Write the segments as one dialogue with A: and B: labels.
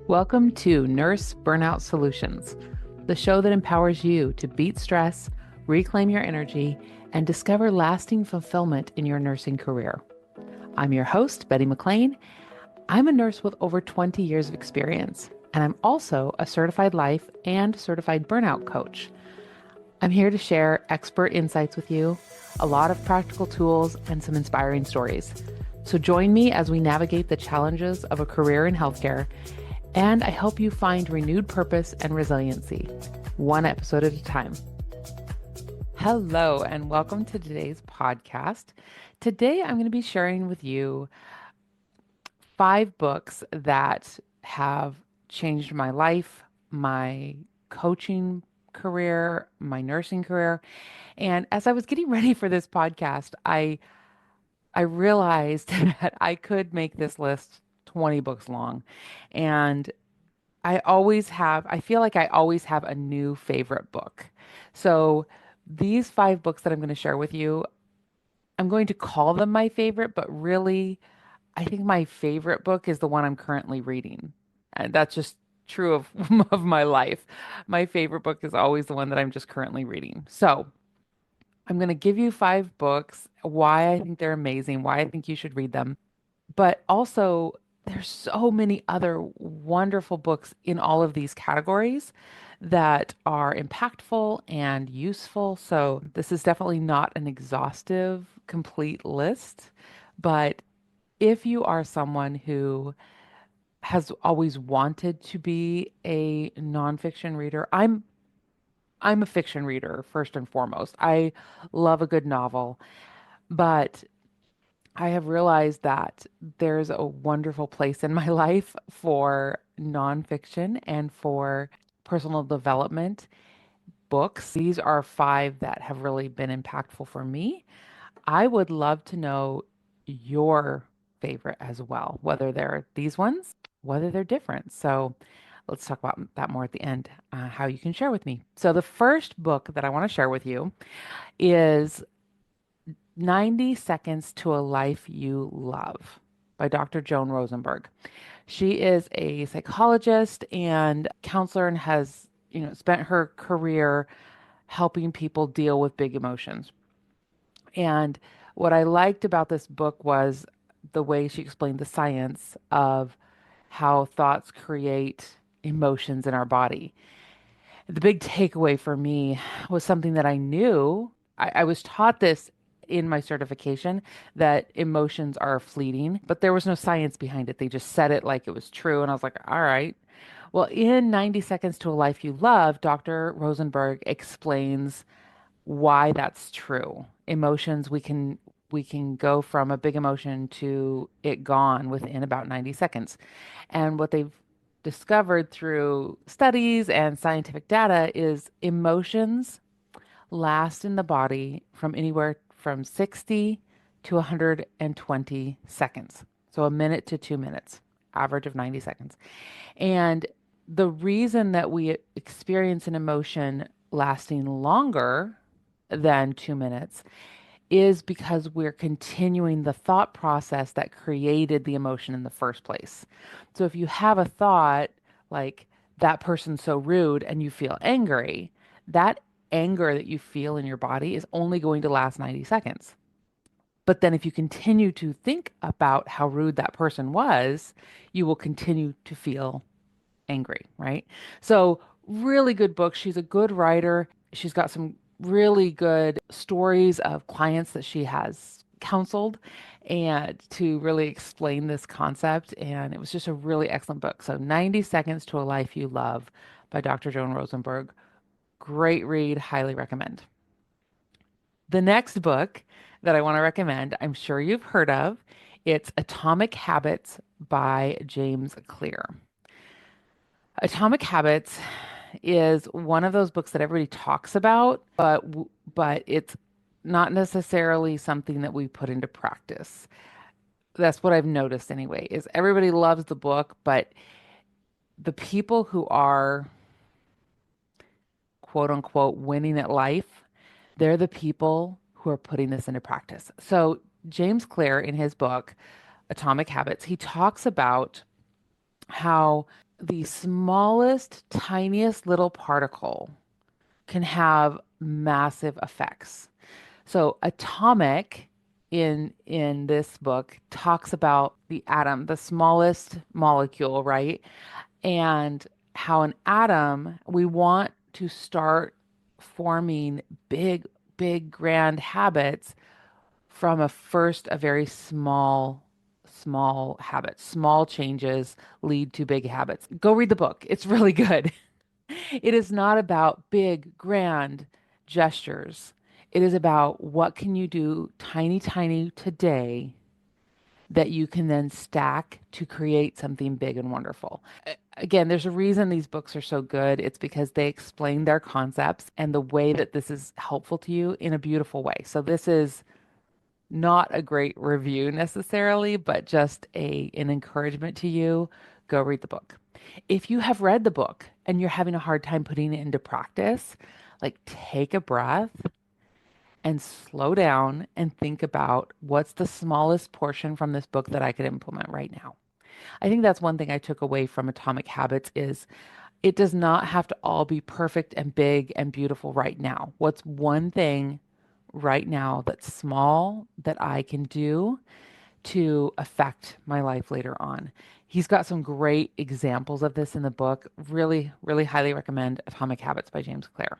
A: Welcome to Nurse Burnout Solutions, the show that empowers you to beat stress, reclaim your energy, and discover lasting fulfillment in your nursing career. I'm your host, Betty McLean. I'm a nurse with over 20 years of experience, and I'm also a certified life and certified burnout coach. I'm here to share expert insights with you, a lot of practical tools, and some inspiring stories. So join me as we navigate the challenges of a career in healthcare, and I help you find renewed purpose and resiliency, one episode at a time. Hello, and welcome to today's podcast. Today, I'm going to be sharing with you 5 books that have changed my life, my coaching career, my nursing career. And as I was getting ready for this podcast, I realized that I could make this list 20 books long. And I feel like I always have a new favorite book. So these 5 books that I'm going to share with you, I'm going to call them my favorite, but really, I think my favorite book is the one I'm currently reading. And that's just true of, of my life. My favorite book is always the one that I'm just currently reading. So I'm going to give you 5 books, why I think they're amazing, why I think you should read them. But also, there's so many other wonderful books in all of these categories that are impactful and useful. So, this is definitely not an exhaustive, complete list. But if you are someone who has always wanted to be a nonfiction reader, I'm a fiction reader first and foremost. I love a good novel, but I have realized that there's a wonderful place in my life for nonfiction and for personal development books. These are 5 that have really been impactful for me. I would love to know your favorite as well, whether they're these ones, whether they're different. So let's talk about that more at the end, how you can share with me. So the first book that I want to share with you is 90 Seconds to a Life You Love by Dr. Joan Rosenberg. She is a psychologist and counselor and has, spent her career helping people deal with big emotions. And what I liked about this book was the way she explained the science of how thoughts create emotions in our body. The big takeaway for me was something that I knew. I was taught this in my certification that emotions are fleeting, but there was no science behind it. They just said it like it was true. And I was like, all right. Well, in 90 Seconds to a Life You Love, Dr. Rosenberg explains why that's true. Emotions, we can go from a big emotion to it gone within about 90 seconds. And what they've discovered through studies and scientific data is emotions last in the body from anywhere from 60 to 120 seconds. So a minute to 2 minutes, average of 90 seconds. And the reason that we experience an emotion lasting longer than 2 minutes is because we're continuing the thought process that created the emotion in the first place. So if you have a thought like that person's so rude and you feel angry, that anger that you feel in your body is only going to last 90 seconds. But then if you continue to think about how rude that person was, you will continue to feel angry, right? So, really good book. She's a good writer. She's got some really good stories of clients that she has counseled and to really explain this concept. And it was just a really excellent book. So, 90 Seconds to a Life You Love by Dr. Joan Rosenberg. Great read. Highly recommend. The next book that I want to recommend, I'm sure you've heard of. It's Atomic Habits by James Clear. Atomic Habits is one of those books that everybody talks about, but it's not necessarily something that we put into practice. That's what I've noticed anyway, is everybody loves the book, but the people who are quote unquote winning at life, they're the people who are putting this into practice. So James Clear in his book Atomic Habits, he talks about how the smallest, tiniest little particle can have massive effects. So atomic in this book talks about the atom, the smallest molecule, right? And how an atom, we want to start forming big, big, grand habits from a very small habit. Small changes lead to big habits. Go read the book. It's really good. It is not about big, grand gestures. It is about what can you do tiny, tiny today that you can then stack to create something big and wonderful. Again, there's a reason these books are so good. It's because they explain their concepts and the way that this is helpful to you in a beautiful way. So this is not a great review necessarily, but just an encouragement to you. Go read the book. If you have read the book and you're having a hard time putting it into practice, like take a breath and slow down and think about what's the smallest portion from this book that I could implement right now. I think that's one thing I took away from Atomic Habits is it does not have to all be perfect and big and beautiful right now. What's one thing right now that's small that I can do to affect my life later on? He's got some great examples of this in the book. Really, really highly recommend Atomic Habits by James Clear.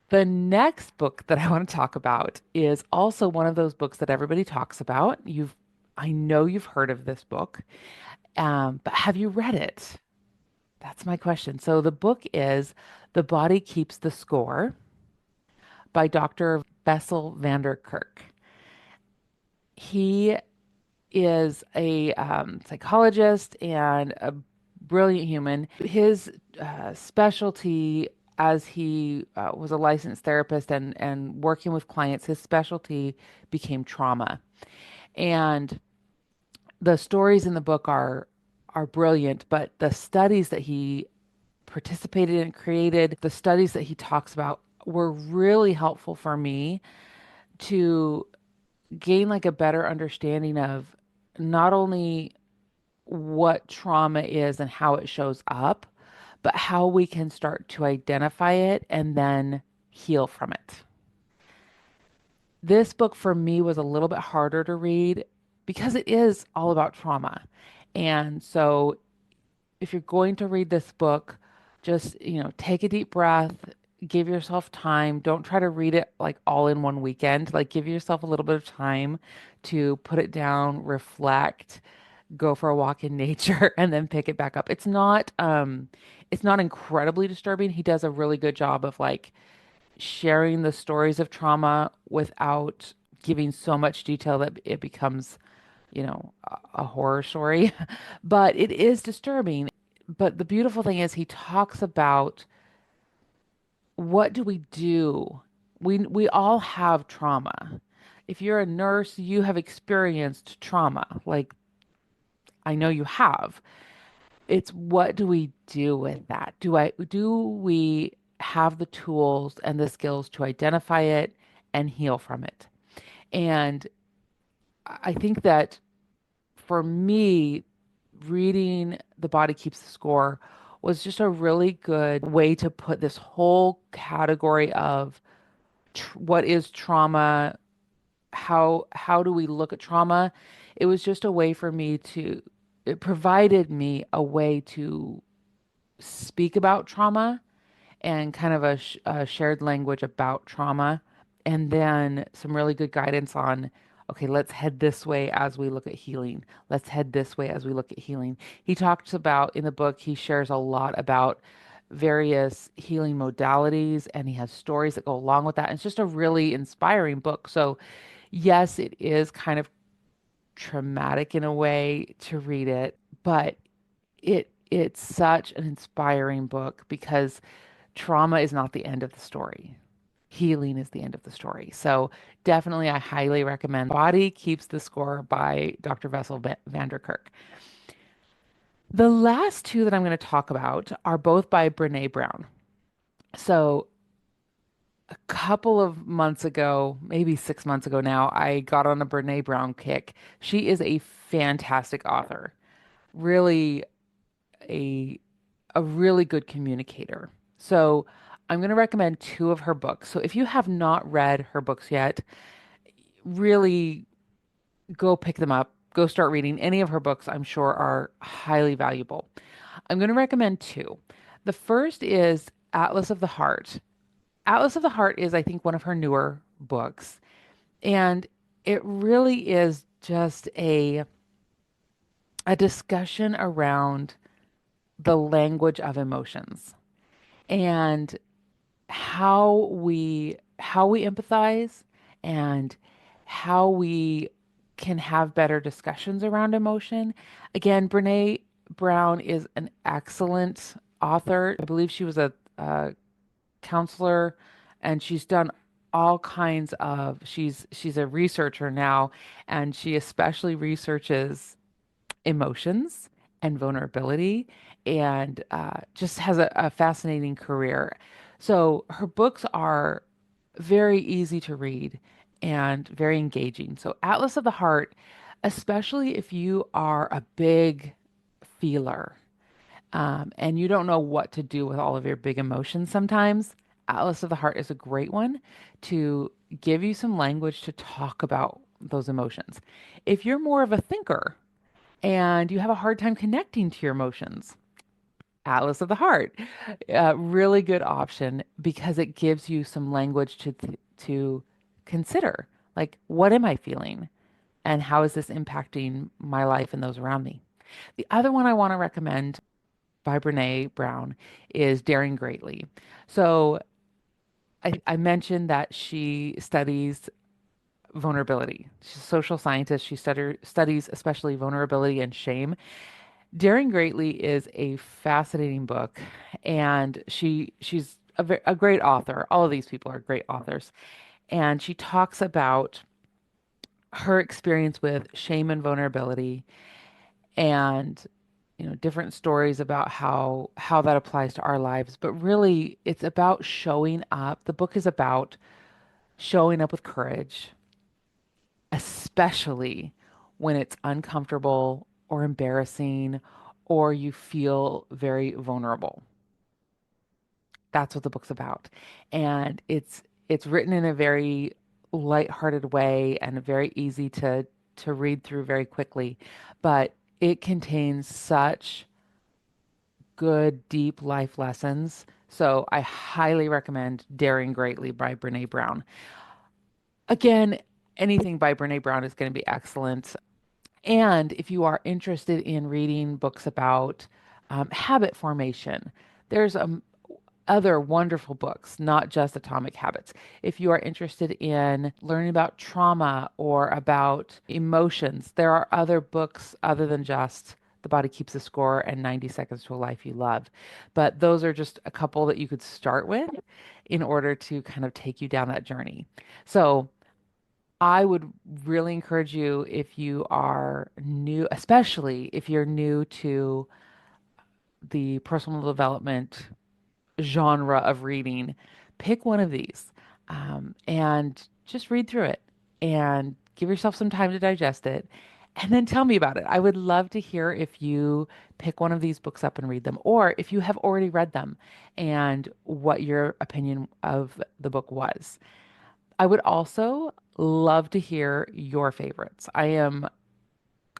A: The next book that I want to talk about is also one of those books that everybody talks about. I know you've heard of this book, but have you read it? That's my question. So the book is The Body Keeps the Score by Dr. Bessel van der Kirk. He is a psychologist and a brilliant human. His specialty, as he was a licensed therapist and working with clients, his specialty became trauma. And the stories in the book are brilliant, but the studies that he participated in, created, the studies that he talks about were really helpful for me to gain like a better understanding of not only what trauma is and how it shows up, but how we can start to identify it and then heal from it. This book for me was a little bit harder to read because it is all about trauma. And so if you're going to read this book, just, take a deep breath, give yourself time. Don't try to read it like all in one weekend. Like give yourself a little bit of time to put it down, reflect, go for a walk in nature, and then pick it back up. It's not incredibly disturbing. He does a really good job of like sharing the stories of trauma without giving so much detail that it becomes, a horror story. But it is disturbing. But the beautiful thing is he talks about what do we do? We all have trauma. If you're a nurse, you have experienced trauma. Like I know you have. It's what do we do with that? Do we have the tools and the skills to identify it and heal from it? And I think that for me, reading The Body Keeps the Score was just a really good way to put this whole category of what is trauma, how do we look at trauma? It was just a way for me to it provided me a way to speak about trauma and kind of a shared language about trauma, and then some really good guidance on, okay, let's head this way as we look at healing. Let's head this way as we look at healing. He talks about in the book, he shares a lot about various healing modalities and he has stories that go along with that. And it's just a really inspiring book. So, yes, it is kind of traumatic in a way to read it, but it's such an inspiring book because trauma is not the end of the story. Healing is the end of the story. So definitely, I highly recommend Body Keeps the Score by Dr. Bessel van der Kirk. The last two that I'm going to talk about are both by Brené Brown. So a couple of months ago, maybe 6 months ago now, I got on a Brené Brown kick. She is a fantastic author. Really a really good communicator. So I'm going to recommend two of her books. So if you have not read her books yet, really go pick them up. Go start reading. Any of her books, I'm sure, are highly valuable. I'm going to recommend two. The first is Atlas of the Heart. Atlas of the Heart is, I think, one of her newer books. And it really is just a discussion around the language of emotions and how we empathize and how we can have better discussions around emotion. Again, Brene Brown is an excellent author. I believe she was a counselor, and she's done all kinds of she's a researcher now, and she especially researches emotions and vulnerability, and just has a fascinating career. So her books are very easy to read and very engaging. So Atlas of the Heart, especially if you are a big feeler, and you don't know what to do with all of your big emotions sometimes, Atlas of the Heart is a great one to give you some language to talk about those emotions. If you're more of a thinker and you have a hard time connecting to your emotions, Atlas of the Heart, really good option because it gives you some language to consider. Like, what am I feeling? And how is this impacting my life and those around me? The other one I want to recommend by Brene Brown is Daring Greatly. So I mentioned that she studies vulnerability. She's a social scientist. She studies especially vulnerability and shame. Daring Greatly is a fascinating book, and she's a great author. All of these people are great authors, and she talks about her experience with shame and vulnerability, and different stories about how that applies to our lives. But really, it's about showing up. The book is about showing up with courage, especially when it's uncomfortable or embarrassing or you feel very vulnerable. That's what the book's about. And it's written in a very lighthearted way and very easy to read through very quickly, but it contains such good deep life lessons. So I highly recommend Daring Greatly by Brene Brown. Again, anything by Brene Brown is going to be excellent. And if you are interested in reading books about habit formation, there's other wonderful books, not just Atomic Habits. If you are interested in learning about trauma or about emotions, there are other books other than just The Body Keeps the Score and 90 Seconds to a Life You Love. But those are just a couple that you could start with in order to kind of take you down that journey. So I would really encourage you if you are new, especially if you're new to the personal development genre of reading, pick one of these and just read through it and give yourself some time to digest it. And then tell me about it. I would love to hear if you pick one of these books up and read them, or if you have already read them and what your opinion of the book was. I would also love to hear your favorites. I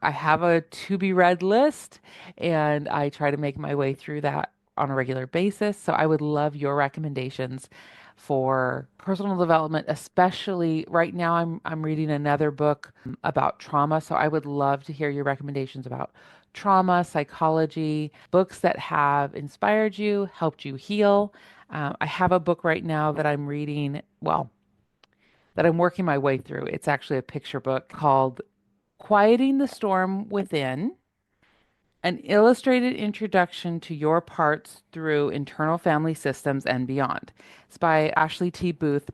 A: have a to be read list, and I try to make my way through that on a regular basis. So I would love your recommendations for personal development, especially right now I'm reading another book about trauma. So I would love to hear your recommendations about trauma, psychology, books that have inspired you, helped you heal. I have a book right now that I'm reading, well, that I'm working my way through. It's actually a picture book called Quieting the Storm Within, an illustrated introduction to your parts through internal family systems and beyond. It's by Ashley T. Booth.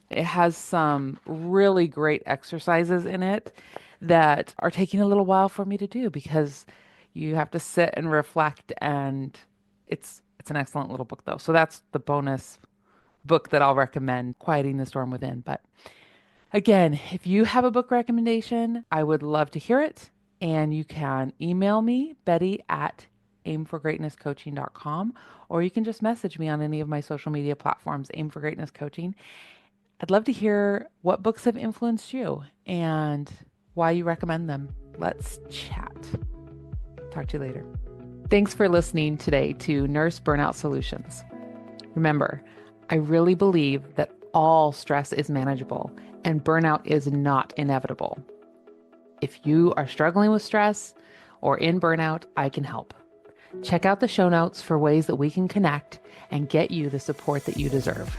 A: It has some really great exercises in it that are taking a little while for me to do because you have to sit and reflect, and it's an excellent little book though. So that's the bonus book that I'll recommend, Quieting the Storm Within. But again, if you have a book recommendation, I would love to hear it. And you can email me, Betty at aimforgreatnesscoaching.com, or you can just message me on any of my social media platforms, Aim for Greatness Coaching. I'd love to hear what books have influenced you and why you recommend them. Let's chat. Talk to you later. Thanks for listening today to Nurse Burnout Solutions. Remember, I really believe that all stress is manageable and burnout is not inevitable. If you are struggling with stress or in burnout, I can help. Check out the show notes for ways that we can connect and get you the support that you deserve.